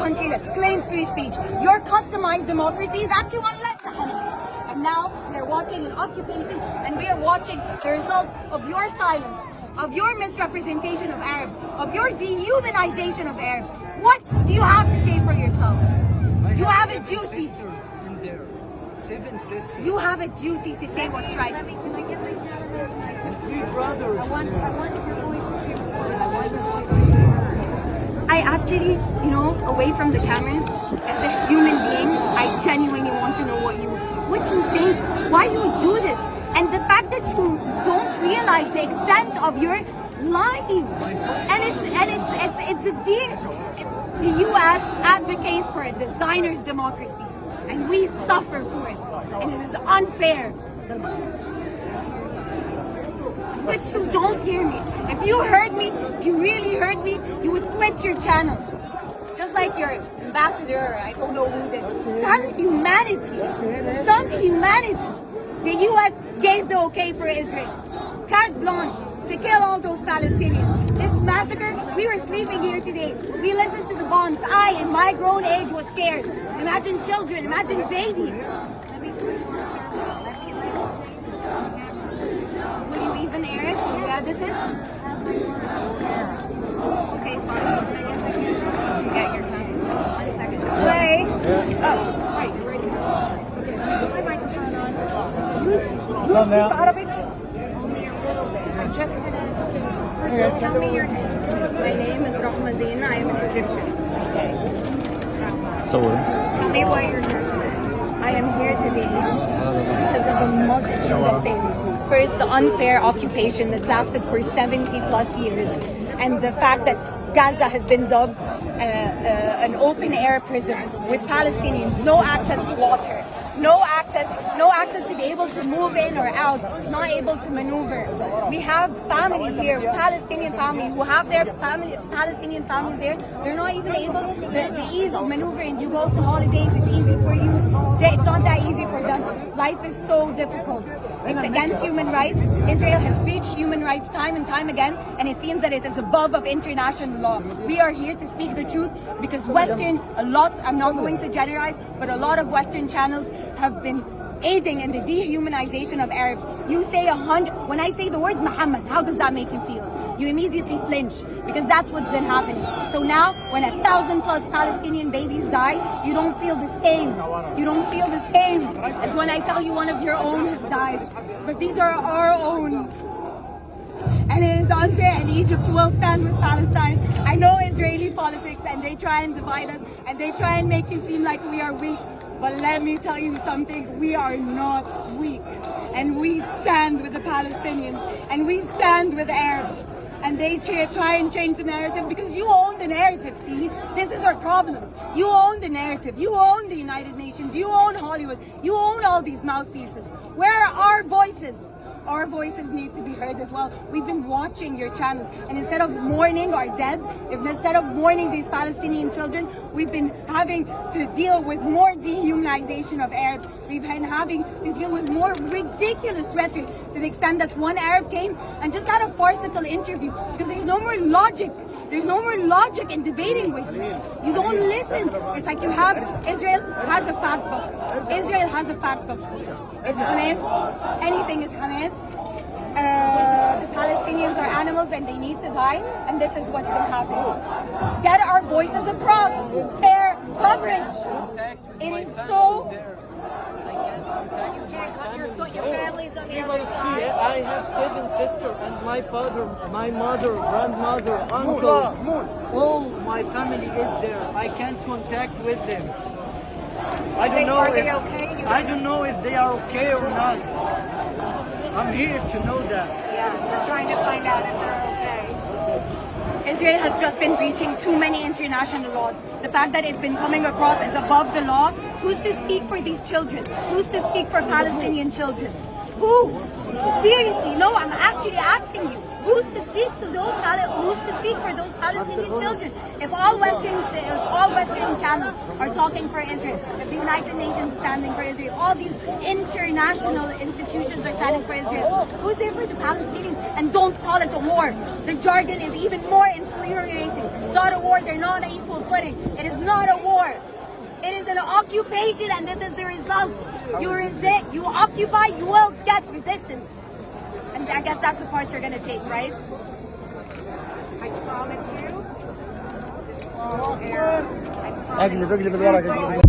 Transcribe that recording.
country, let's claim free speech. Your customized democracy is actually one left to Hamas. And now we are watching an occupation, and we are watching the result of your silence, of your misrepresentation of Arabs, of your dehumanization of Arabs. What do you have to say for yourself? You have a duty. Seven sisters. You have a duty to say what's right. And 3 brothers. I actually, away from the cameras, as a human being, I genuinely want to know what you think, why you would do this, and the fact that you don't realize the extent of your lying. And it's the U.S. advocates for a designer's democracy, and we suffer for it, and it is unfair. But you don't hear me. If you heard me, if you really heard me, you would quit your channel. Just like your ambassador, I don't know who did. Some humanity. The U.S. gave the okay for Israel. Carte blanche to kill all those Palestinians. This massacre, we were sleeping here today. We listened to the bombs. I, in my grown age, was scared. Imagine children, imagine babies. Will you even air it? Will you edit it? Okay, fine. You get your time. 1 second. Play. Oh, right, you're right here. Okay, put my microphone on. You speak Arabic? Only a little bit. I'm just gonna... First of all, tell me your name. My name is Rahmة Zin. I am an Egyptian. So tell me why you're here today. I am here today because of a multitude of things. First, the unfair occupation that's lasted for 70 plus years, and the fact that Gaza has been dubbed an open air prison with Palestinians, no access to water, no access to be able to move in or out, not able to maneuver. We have family here, Palestinian family, who have their Palestinian families there. They're not even able, the ease of maneuvering. You go to holidays, it's easy for you. It's not that easy for them. Life is so difficult. It's against human rights. Israel has breached human rights time and time again, and it seems that it is above of international law. We are here to speak the truth because I'm not going to generalize, but a lot of Western channels have been aiding in the dehumanization of Arabs. You say 100, when I say the word Muhammad, how does that make you feel? You immediately flinch because that's what's been happening. So now when 1,000 plus Palestinian babies die, you don't feel the same. You don't feel the same as when I tell you one of your own has died. But these are our own. And it is unfair, and Egypt will stand with Palestine. I know Israeli politics, and they try and divide us, and they try and make you seem like we are weak. But let me tell you something, we are not weak. And we stand with the Palestinians, and we stand with the Arabs. And they try and change the narrative because you own the narrative, see? This is our problem. You own the narrative. You own the United Nations. You own Hollywood. You own all these mouthpieces. Where are our voices? Our voices need to be heard as well. We've been watching your channels, and instead of mourning our dead, instead of mourning these Palestinian children, we've been having to deal with more dehumanization of Arabs. We've been having to deal with more ridiculous rhetoric to the extent that one Arab came and just had a farcical interview because there's no more logic. There's no more logic in debating with you. You don't listen. It's like you have, Israel has a fact book. Israel has a fact book. It's honest. Anything is honest. The Palestinians are animals and they need to die. And this is what's been happening. Get our voices across. Fair coverage. It is so... You can't cut your families on the other side. I have 7 sisters and my father, my mother, grandmother, uncles. All my family is there. I can't contact with them. I don't know if they are okay or not. I'm here to know that. Yeah, we're trying to find out if they're okay. Israel has just been breaching too many international laws. The fact that it's been coming across as above the law. Who's to speak for these children? Who's to speak for Palestinian children? Who? Seriously, no, I'm actually asking you. Who's to speak to who's to speak for those Palestinian children? If all Western channels are talking for Israel, if the United Nations is standing for Israel, all these international institutions are standing for Israel, who's there for the Palestinians? And don't call it a war. The jargon is even more infuriating. It's not a war, they're not on equal footing. It is not a war. an occupation, and this is the result. You occupy, you will get resistance. And I guess that's the part you're gonna take, right? I promise you, this will air. I promise you.